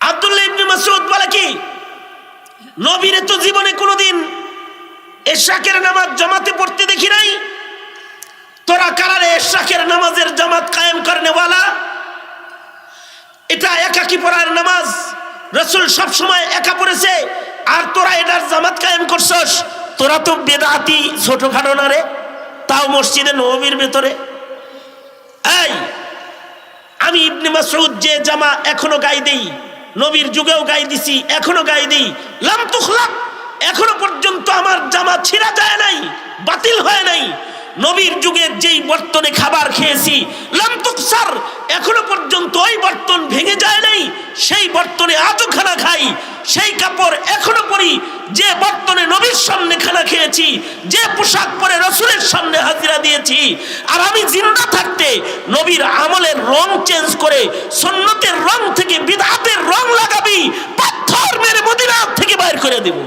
আব্দুল্লাহ ইবনে মাসউদ বলে কি, নবীরে তো জীবনে কোনোদিন ইশরাকের নামাজ জামাতে পড়তে দেখি নাই, তোরা কারারে ইশরাকের নামাজের জামাত কায়েম করনেওয়ালা? এটা একাকি পড়ার নামাজ, রাসূল সব সময় একা পড়েছে, আর তোরা এটার জামাত কায়েম করছস। তোরা তো বেদাতি ছোটখাটো না রে, তাও মসজিদে নববীর ভেতরে। এই আমি ইবনে মাসউদ যে জামা এখনো গায়ে দেই, নবীর যুগেও গায়ে দিছি, এখনো গায়ে দিই, লাম তুখলাক, এখনো পর্যন্ত আমার জামা ছিঁড়া যায় নাই, বাতিল হয় নাই। নবীর যুগে যেই বর্তনে খাবার খেয়েছি, লাম তুকসার, এখনো পর্যন্ত ওই বর্তন ভেঙে যায় নাই, সেই বর্তনে আজও খানা খাই। সেই কাপড় এখনো পরি যে বর্তনে নবীর সামনে খানা খেয়েছি, যে পোশাক পরে রাসূলের সামনে হাজিরা দিয়েছি। আর আমি জিন্দা থাকতে নবীর আমলের রং চেঞ্জ করে সুন্নতের রং থেকে বিদআতের রং লাগাবি, পাথর মেরে মদিনা থেকে বাইর করে দেব।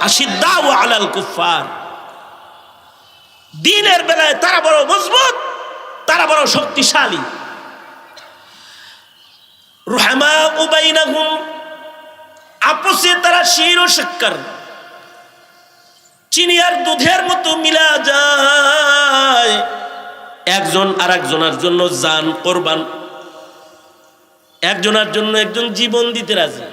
আশিদ্দাউ আলাল কুফার, দ্বীনের বেলায় তারা বড় মজবুত, তারা বড় শক্তিশালী। রুহামাউ বাইনাহুম, আপসে তারা শির ও শক্কর, চিনি আর দুধের মতো মিলা যায়। একজন আরেকজনের জন্য জান কোরবান, একজনের জন্য একজন জীবন দিতে রাজি,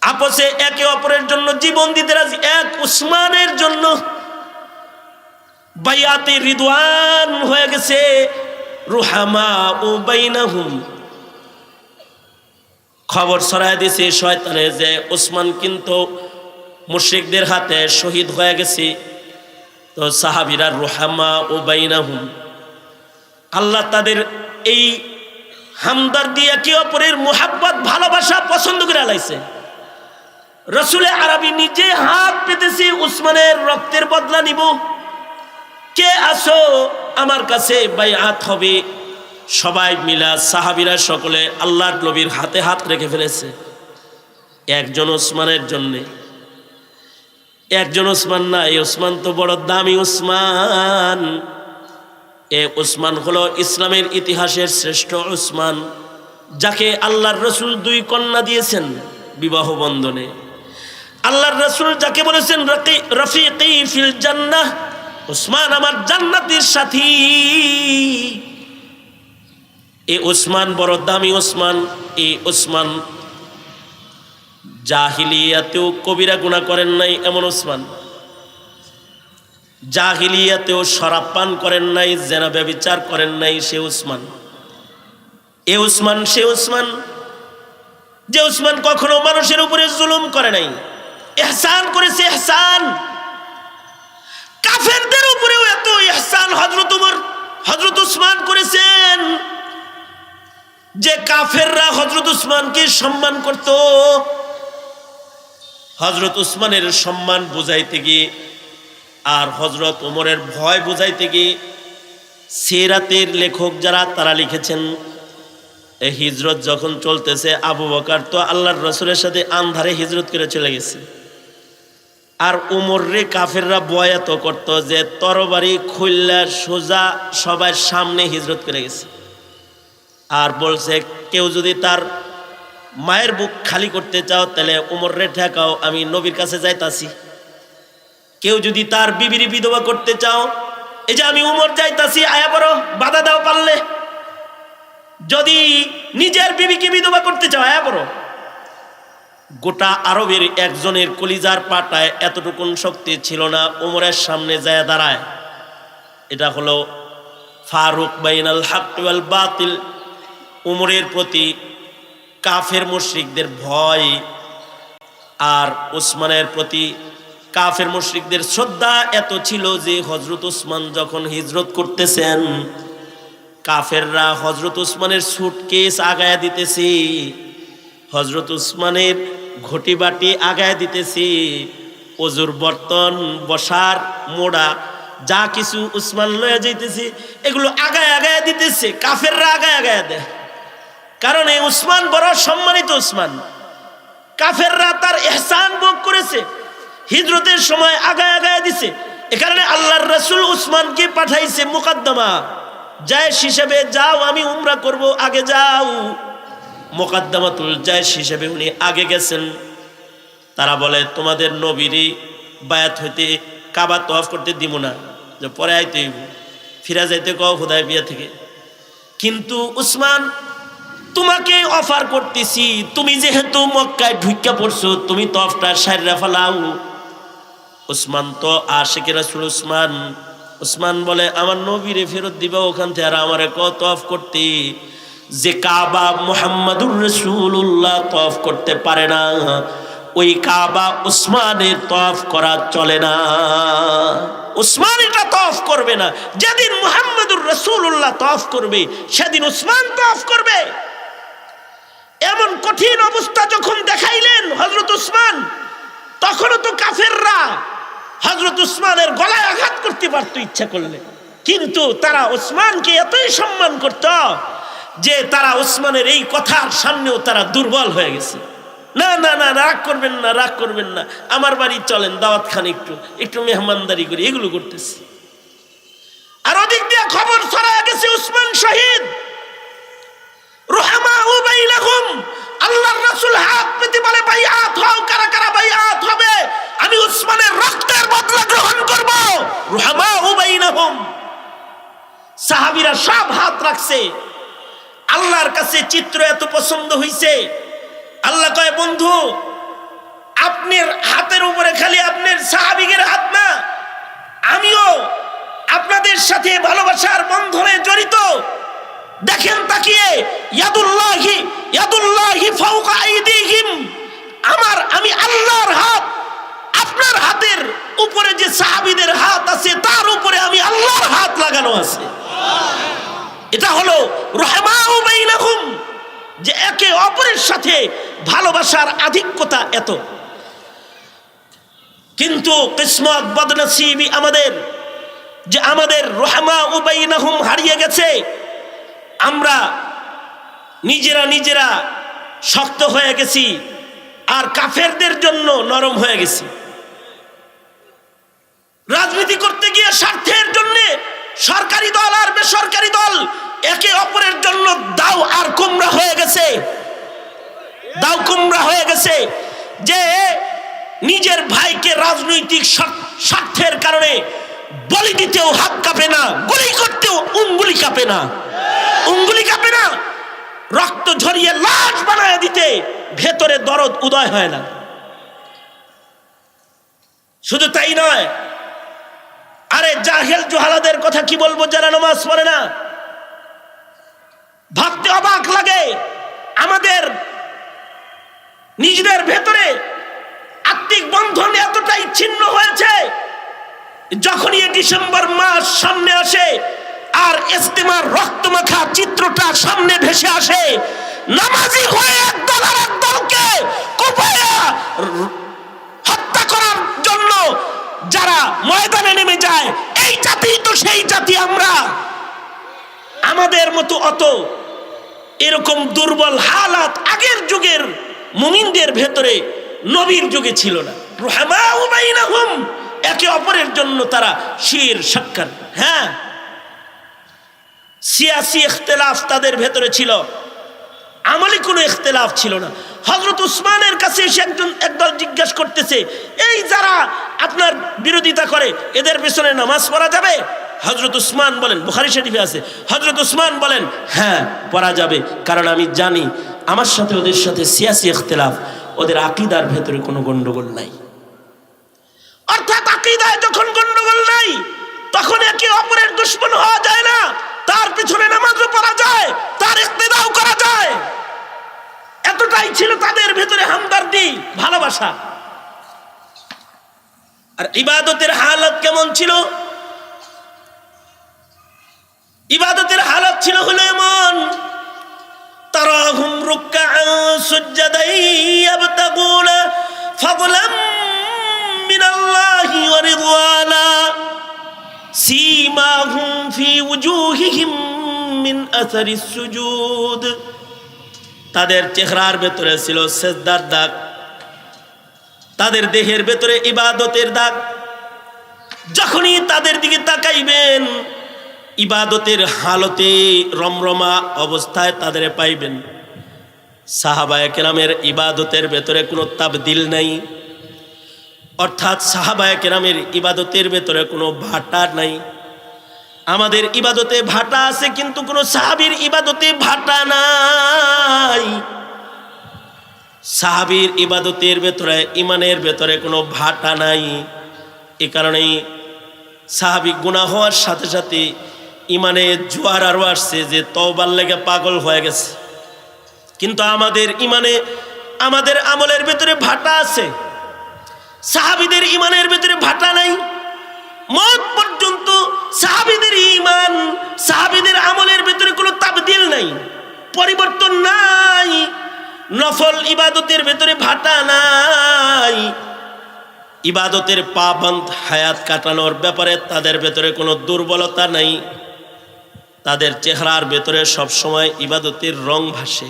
আপসে একে অপরের জন্য জীবন দিতে রাজি। এক উসমানের জন্য বাইয়াতে রিদওয়ান হয়ে গেছে। রুহামাউ বাইনাহুম, খবর ছড়ায় দিয়েছে শয়তানে যে ওসমান কিন্তু মুশরিকদের হাতে শহীদ হয়ে গেছে। তো সাহাবীরা রুহামাউ বাইনাহুম, আল্লাহ তাদের এই হামদর্দি, একে অপরের মুহাব্বত, ভালোবাসা পছন্দ করে আলাইছে। রাসূলে আরবি নিজে হাত পেতেছে, উসমানের রক্তের বদলা নিব, কে আসো আমার কাছে বাইআত হবে। সবাই মিলা সাহাবীরা সকলে আল্লাহর নবীর হাতে হাত রেখে ফেলেছে একজন ওসমানের জন্যে। একজন ওসমান না, এই ওসমান তো বড় দামি ওসমান। এ ওসমান হলো ইসলামের ইতিহাসের শ্রেষ্ঠ ওসমান, যাকে আল্লাহর রাসূল 2 কন্যা দিয়েছেন বিবাহ বন্ধনে। আল্লাহর রাসূল যাকে বলেছেন রফিকি ফিল জান্নাহ, ওসমান আমার জান্নাতের সাথী। এই ওসমান বড় দামি ওসমান। এই ওসমান জাহিলিয়াতেও কবিরা গুনাহ করেন নাই এমন ওসমান, জাহিলিয়াতেও শরাব পান করেন নাই, জেনা ব্যভিচার করেন নাই সে ওসমান। এ ওসমান সে ওসমান যে ওসমান কখনো মানুষের উপরে জুলুম করে নাই, ইহসান করেছে। ইহসান কাফেরদের উপরেও এত ইহসান হযরত ওমর, হযরত ওসমান করেছেন যে কাফেররা হযরত ওসমানকে সম্মান করত। হযরত ওসমানের সম্মান বুঝাইতে গিয়ে আর হযরত ওমরের ভয় বুঝাইতে গিয়ে সিরাতের লেখক যারা তারা লিখেছেন, এই হিজরত যখন চলতেছে, আবু বকর তো আল্লাহর রাসূলের সাথে আন্ধারে হিজরত করে চলে গেছে। আর উমরে কাফেররা বয়াত করত যে তরবারি খুললা সোজা সবার সামনে হিজরত করে গেছে। আর বলছে কেউ যদি তার মায়ের বুক খালি করতে চাও তাহলে উমরে ঠেকাও, আমি নবীর কাছে যাইতাছি। কেউ যদি তার বিবির বিধবা করতে চাও, এই যে আমি উমর যাইতাছি, আয়া পড়ো, বাধা দাও পারলে। যদি নিজের বিবিকে বিধবা করতে চাও, আয়া পড়ো। গোটা আরবের একজনের কলিজার পাটায় এতটুকুন শক্তি ছিল না উমরের সামনে যায় দাঁড়ায়। এটা হলো ফারুক বাইনাল হক ওয়াল বাতিল। উমরের প্রতি কাফের মুশরিকদের ভয় আর ওসমানের প্রতি কাফের মুশরিকদের শ্রদ্ধা এত ছিল যে হযরত উসমান যখন হিজরত করতেছেন, কাফেররা হযরত উসমানের সুটকেস আগায়া দিতেছে, হযরত উসমানের ঘটি বাটি আগায়া দিতেছে, ওজুর বর্তন, বসার মোড়া যা কিছু উসমান লয়ে যাইতেছে এগুলো আগায় আগায় দিতেছে, কাফেররা আগায় আগায় দেয়। কারণ এই উসমান বড় সম্মানিত উসমান, কাফেররা তার ইহসান ভোগ করেছে, হিজরতের সময় আগায় আগায় দিছে। এ কারণে আল্লাহর রাসূল উসমানকে পাঠাইছে মুকদ্দমা, জায়েশ হিসেবে, যাও আমি উমরা করব, আগে যাও। মুকদ্দমাতুল জায়েশ হিসেবে উনি আগে গেছেন। তারা বলে তোমাদের নবীরই বায়াত হইতে কাবা তওয়াফ করতে দিব না, যে পরে আইতে হইব, ফিরা যাইতে কও হুদায়বিয়া থেকে। কিন্তু উসমান, তোমাকে অফার করতেছি, তুমি যেহেতু মক্কায় ঢুইকা পড়ছো, তুমি তওয়াফটা সাইরা ফেলাও। উসমান তো আশিকে রাসূল উসমান। উসমান বলে আমার নবীরে ফেরত দিবা ওখান থেকে, আর আমারে কও তওয়াফ করতে। যে কাবা মুহাম্মাদুর রাসূলুল্লাহ তওয়াফ করতে পারে না, ওই কাবা উসমানের তওয়াফ করা চলে না। উসমান এটা তওয়াফ করবে না। যেদিন মুহাম্মাদুর রাসূলুল্লাহ তওয়াফ করবে সেদিন উসমান তওয়াফ করবে। এমন কঠিন অবস্থা যখন দেখাইলেন হযরত উসমান, তখনও তো কাফেররা হযরত উসমানের গলায় আঘাত করতে পারতো ইচ্ছা করলে, কিন্তু তারা উসমানকে এতই সম্মান করত যে তারা উসমানের এই কথার সামনেও তারা দুর্বল হয়ে গেছে। না না না, রাগ করবেন না, রাগ করবেন না, আমার বাড়ি চলেন, দাওয়াত খান, একটু একটু মেহমানদারি করি, এগুলো করতেছে। আর ওদিক দিয়ে খবর ছড়ায় গেছে উসমান শহীদ। রুহামাউ বাইনাহুম, আল্লাহর রাসূল হাত পেতে বলে বাইআত হও, কারা কারা বাইআত হবে, আমি উসমানের রক্তের বদলা গ্রহণ করব। রুহামাউ বাইনাহুম, সাহাবীরা সব হাত রাখছে। আল্লাহর কাছে চিত্র এত পছন্দ হইছে, আল্লাহ কয় বন্ধু আপনার হাতের উপরে খালি আপনার সাহাবীদের হাত না, আমিও আপনাদের সাথে ভালোবাসার বন্ধনে জড়িত। দেখেন তাকিয়ে, ইয়াদুল্লাহি ফাওকা আইদিহিম, আমি আল্লাহর হাত আপনার হাতের উপরে, যে সাহাবীদের হাত আছে তার উপরে আমি আল্লাহর হাত লাগানো আছে। এটা হলো রহমাউ বাইনাহুম, যে একে অপরের সাথে ভালোবাসার আধিক্যতা এত। কিন্তু কিসমত বদনসিবি আমাদের, যে আমাদের রহমাউ বাইনাহুম হারিয়ে গেছে। আমরা নিজেরা শক্ত হয়ে গেছি, আর কাফেরদের জন্য নরম হয়ে গেছি। রাজনীতি করতে গিয়ে স্বার্থের জন্য সরকারি দল আর বেসরকারি দল একে অপরের জন্য দাও আর কুমড়া হয়ে গেছে, দাও কুমড়া হয়ে গেছে। যে নিজের ভাইকে রাজনৈতিক স্বার্থের কারণে বলি দিতেও হাত কাঁপে না, গুলি করতেও উঙ্গুলি কাঁপে না, উঙ্গুলি কাঁপে না, রক্ত ঝরিয়ে লাশ বানায় দিতে ভেতরে দরদ উদয় হয় না। শুধু তাই নয়, আরে জাহেল জুহালাদের কথা কি বলবো, যারা নামাজ পড়ে না। ভাবতে অবাক লাগে, আমাদের নিজেদের ভেতরে আত্মিক বন্ধন এতটাই ছিন্ন হয়েছে, যখনই ডিসেম্বর মাস সামনে আসে আর ইজতেমার রক্তমাখা চিত্রটা সামনে ভেসে আসে, নামাজি হয়ে একদল আর একদলকে কুপায়া হত্যা করার জন্য যারা ময়দানে নেমে যায়, এই জাতি তো সেই জাতি আমরা। আমাদের মতো অত এরকম দুর্বল হালাত আগের যুগের মুমিনদের ভেতরে নবীর যুগে ছিল না। রুহামাউ বাইনাহুম, একে অপরের জন্য তারা শির সাক্কার। হ্যাঁ, সিয়াসি ইখতিলাফ তাদের ভেতরে ছিল, আমলি কোনো ইখতিলাফ ছিল না। হযরত উসমানের কাছে এসে একদল জিজ্ঞাসা করতেছে, এই যারা আপনার বিরোধিতা করে এদের পেছনে নামাজ পড়া যাবে? হযরত উসমান বলেন, বুখারী শরীফে আছে, হযরত উসমান বলেন হ্যাঁ পড়া যাবে, কারণ আমি জানি আমার সাথে ওদের সাথে সিয়াসি ইখতিলাফ, ওদের আকীদার ভেতরে কোনো গন্ডগোল নাই। অর্থাৎ আকীদায় যখন গন্ডগোল নাই, তখন একে অপরের দুশমন হওয়া যায় না, তার পিছনে নামাজও পড়া যায়, তার ইক্তেদাও করা যায়। এতটাই ছিল তাদের ভেতরে হামদর্দি, ভালোবাসা। আর ইবাদতের হালত কেমন ছিল? ইবাদতের হালত ছিল হলো এমন, তারাহুম রুকআন সুজদান ইয়াবতাগুনা ফাদলাম মিনাল্লাহি ওয়া রিদওয়ানা সীমাহুম ফি ওয়ুজুহিহিম মিন আসারিস সুজুদ। তাদের চেহারার ভেতরে ছিল সিজদার দাগ, তাদের দেহের ভেতরে ইবাদতের দাগ। যখনই তাদের দিকে তাকাইবেন ইবাদতের হালতে রমরমা অবস্থায় তাদের পাইবেন। সাহাবায়ে কেরামের ইবাদতের ভেতরে কোনো তাবদিল নাই, অর্থাৎ সাহাবায়ে কেরামের ইবাদতের ভেতরে কোনো ভাটা নাই। আমাদের ইবাদতে ভাটা আছে, কিন্তু কোনো সাহাবীর ইবাদতে ভাটা নাই। সাহাবীর ইবাদতের ভেতরে ইমানের ভেতরে কোনো ভাটা নাই। এ কারণেই সাহাবী গুনাহ হওয়ার সাথে সাথে ইমানে জোয়ার আরো আসছে, যে তওবার লেগে পাগল হয়ে গেছে। কিন্তু আমাদের ইমানে, আমাদের আমলের ভেতরে ভাটা আছে। সাহাবীদের ইমানের ভেতরে ভাটা নাই। মত পর্যন্ত সাহাবীদের ঈমান, সাহাবীদের আমলের ভেতরে কোনো তাবদীল নাই, পরিবর্তন নাই। নফল ইবাদতের ভেতরে ভাটা নাই। ইবাদতের পাবন্দ হায়াত কাটানোর ব্যাপারে তাদের ভেতরে কোনো দুর্বলতা নাই। তাদের চেহারার ভেতরে সবসময় ইবাদতের রং ভাসে।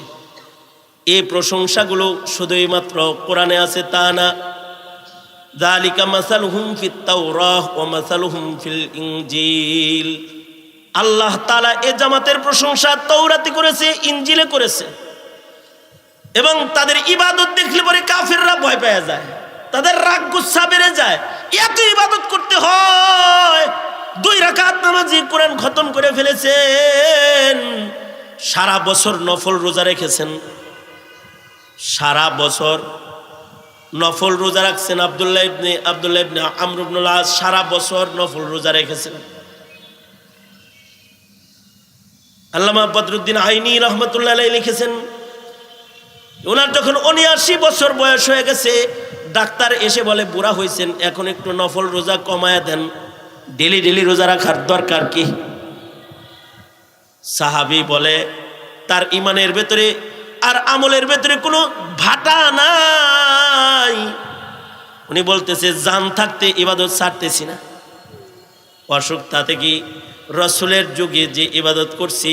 এই প্রশংসাগুলো শুধুই মাত্র কোরআনে আছে তা না। যালিকা মাসালুহুম ফিত তাওরাহ ওয়া মাসালুহুম ফিল ইনজিল। আল্লাহ তাআলা এ জামাতের প্রশংসা তাওরাতে করেছে, ইনজিলে করেছে। এবং তাদের ইবাদত দেখলে পরে কাফেররা ভয় পেয়ে যায়, তাদের রাগ গুচ্ছা বেড়ে যায়। এত ইবাদত করতে হয়। 2 রাকাত নামাজি কোরআন খতম করে ফেলেছেন, সারা বছর নফল রোজা রেখেছেন, সারা বছর নফল রোজা রাখছেন। আব্দুল্লাহ ইবনে আমর ইবনুল আস সারা বছর নফল রোজা রেখেছেন। আল্লামা বদরুদ্দিন আইনি রহমতুল্লাহ আলাইহি লিখেছেন, ওনার যখন 79 বছর বয়স হয়ে গেছে, ডাক্তার এসে বলে বুড়া হয়েছেন, এখন একটু নফল রোজা কমায়া দেন, ডেলি ডেলি রোজা রাখার দরকার কি? সাহাবী বলে তার ইমানের ভেতরে আর আমলের ভেতরে কোনো ভাটা নাই। উনি বলতেছে জান থাকতে ইবাদত ছাড়তেছি না। অসুখ তাতে কি রসুলের যুগে যে ইবাদত করছি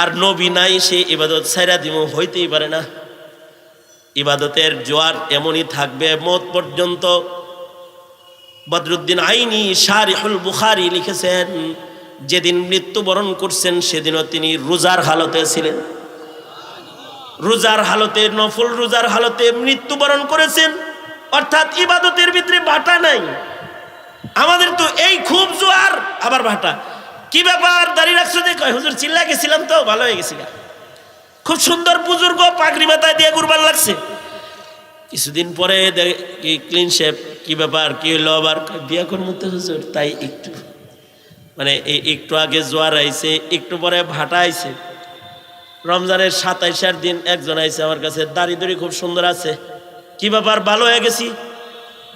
আর নবী নাই সে ইবাদত ছাইরা দিব, হইতেই পারে না। ইবাদতের জোয়ার এমনই থাকবে মত পর্যন্ত। বদরুদ্দিন আইনি শারিহুল বুখারী লিখেছেন, যেদিন মৃত্যুবরণ করছেন সেদিনও তিনি রোজার হালতে ছিলেন। রোজার হালতে, নফল রোজার হালতে মৃত্যুবরণ করেছেন। অর্থাৎ ইবাদতের ভিতরে ভাটা নাই। আমাদের তো এই খুব জোয়ার, আবার ভাটা। কি ব্যাপার দাঁড়িয়ে রাখছো যে? কয় হুজুর চিল্লা গেছিলাম তো, ভালো হয়ে গেছি। খুব সুন্দর বুজুর্গ, পাগড়ি মাথায় দিয়ে গুরবান লাগছে। কিছুদিন পরে ক্লিন শেপ। কি ব্যাপার, কি হইলো আবার? বিয়া করবো তো হুজুর, তাই একটু মানে এই একটু আগে জোয়ার আইছে, একটু পরে ভাটা আইছে। রমজানের 27 দিন একজন আইছে আমার কাছে, দাড়ি দড়ি খুব সুন্দর আছে। কি ব্যাপার, ভালো হয়ে গেছি?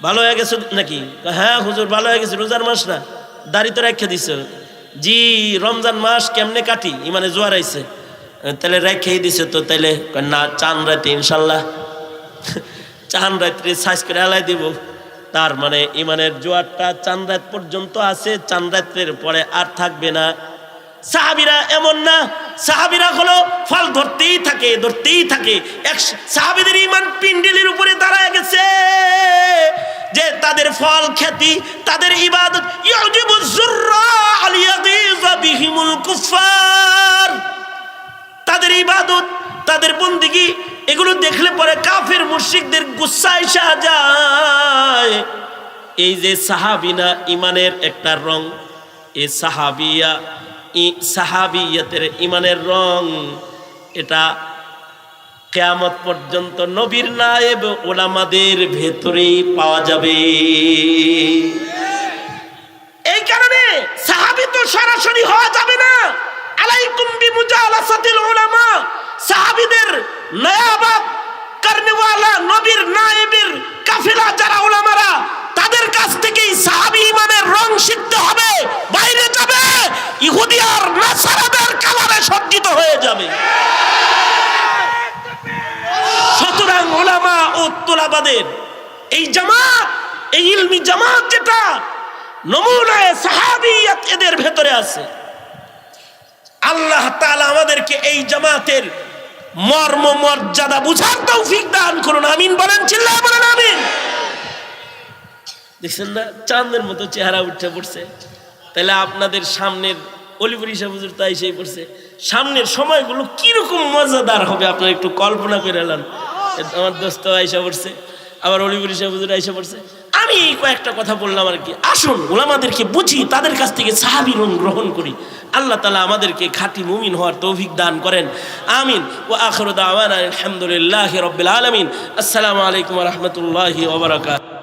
ভালো হয়ে গেছো নাকি? হ্যাঁ হুজুর ভালো হয়ে গেছি, রোজার মাস না, দাড়ি তো রেখে দিছ। জি রমজান মাস কেমনে কাটি, মানে জোয়ার আইছে। তাহলে রেখেই দিছে তো? তাইলে না, চান রাতে ইনশাল্লাহ চান রাত্রে সাইজ করে আলাই দিব। তার মানে ইমানের জোয়ারটা চান রাত পর্যন্ত আছে, চান রাত্রের পরে আর থাকবে না। সাহাবীরা এমন না, সাহাবীরা হলো ফল ধরতেই থাকে, ধরতেই থাকে। সাহাবীদের ইমান পিন্ডিলের উপরে দাঁড়ায় গেছে, যে তাদের ফল খ্যাতি, তাদের ইবাদত ইউজিবুজ যুররা আলিয়াযিযা বিহিমুল কুফার। তাদের ইবাদত, তাদের বন্দেগী, এগুলো দেখলে পরে কাফের মুশরিকদের গুচ্ছা এসে যায়। এই যে সাহাবিনা ইমানের একটা রং, এই সাহাবিয়াতের ইমানের রং, এটা কিয়ামত পর্যন্ত নবীর নায়েব উলামাদের ভেতরেই পাওয়া যাবে। এই কারণে সাহাবী তো সরাসরি হওয়া যাবে না। আলাইকুম বিমুজালাসাতিল উলামা। সাহাবীদের নায়াবাত করনেওয়ালা, নবীর নায়েবের কাফেলা যারা উলামারা, তাদের ওলামাদের কাছ থেকেই সাহাবী ইমানের রং শিখতে হবে। বাইরে যাবে ইহুদি আর নাসারাদের কালারে সজ্জিত হয়ে যাবে। সুতরাং ওলামা ও তোলাবাদের এই জামাত, এই ইলমি জামাত যেটা নমুনায়ে সাহাবিয়াত এদের ভেতরে আছে, আল্লাহ তাআলা আমাদেরকে এই জামাতের মর্ম মর্যাদা বুঝার তৌফিক দান করুন। আমিন বলেন, চিল্লায়ে বলেন আমিন। দেখছেন না চাঁদের মতো চেহারা উঠে পড়ছে। তাহলে আপনাদের সামনের অলিপুর সাহেব হুজুর তাই সেই পড়ছে, সামনের সময়গুলো কিরকম মজাদার হবে আপনারা একটু কল্পনা করে নেন। আমার দোস্ত আইসা পড়ছে, আবার অলিপুর সাহেব হুজুর আইসা পড়ছে। আমি কয়েকটা কথা বললাম আর কি। আসুন ওলামাদেরকে বুঝি, তাদের কাছ থেকে সাহাবী রং গ্রহণ করি। আল্লাহ তাআলা আমাদেরকে খাঁটি মুমিন হওয়ার তৌফিক দান করেন। আমিন। ওয়া আখিরু দাওয়ানা আলহামদুলিল্লাহি রাব্বিল আলামিন। আসসালামু আলাইকুম ওয়া রাহমাতুল্লাহি ওয়া বারাকাতুহু।